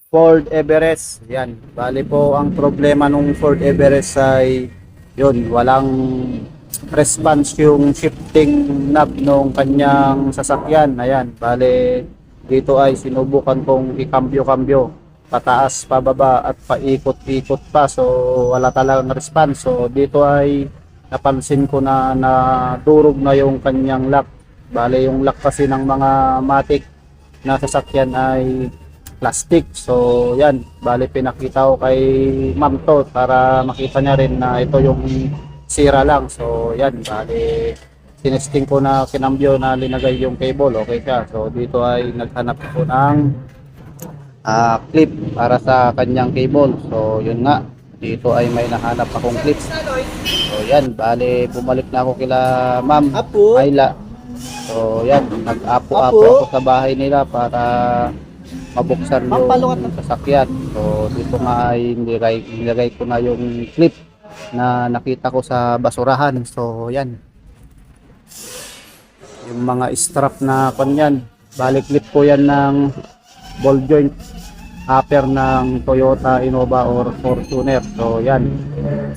Ford Everest. Yan. Bali po ang problema nung Ford Everest ay yun, walang response yung shifting knob nung kanyang sasakyan. Ayan. Bali dito ay sinubukan kong ikambyo-kambyo. Pataas, pababa at paikot-ikot pa. So wala talagang response. So dito ay napansin ko na nadurog na yung kanyang lock. Bali yung lock kasi ng mga matic na sasakyan ay plastic. So yan, bali pinakita ko kay ma'am to para makita niya rin na ito yung sira lang. So yan, bali tinesting ko na kinambyo na linagay yung cable, okay siya. So dito ay naghanap ko ng clip para sa kanyang cable. So yun nga, dito ay may nahanap akong clip. So yan, bali bumalik na ako kila ma'am Ayla. So yan, nag-apo-apo ako sa bahay nila para mabuksan yung sasakyan. So dito nga ay nilagay ko na yung clip na nakita ko sa basurahan. So yan, yung mga strap na kanyan, bali clip ko yan ng ball joint upper ng Toyota Innova or Fortuner. So yan,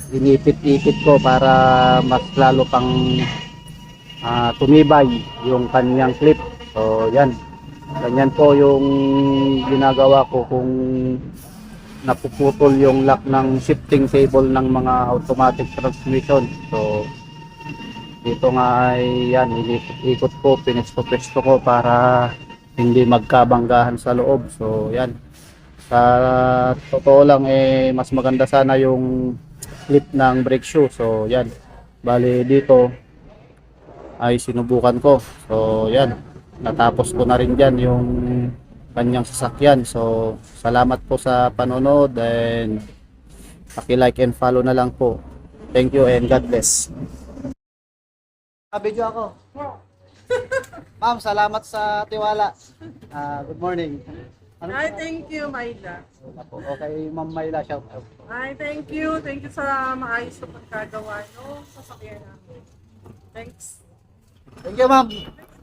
inipit-ipit ko para mas lalo pang tumibay yung kanyang clip. So yan, ganyan po yung ginagawa ko kung napuputol yung lock ng shifting cable ng mga automatic transmission. So dito nga ay yan, ikot ko, pinesto-pesto ko para hindi magkabanggahan sa loob. So yan, sa totoo lang mas maganda sana yung clip ng brake shoe. So yan, bali dito ay sinubukan ko. So yan, natapos ko na rin dyan yung kanyang sasakyan. So salamat po sa panonood and paki-like and follow na lang po. Thank you and God bless. Video ako. Ma'am, salamat sa tiwala. Good morning. Ay, thank you, Mayla. Okay, Ma'am Mayla, shout out. Ay, thank you. Thank you sa maayos na pagkagawa, no? Sasakyan namin. Thanks. Thank you, ma'am.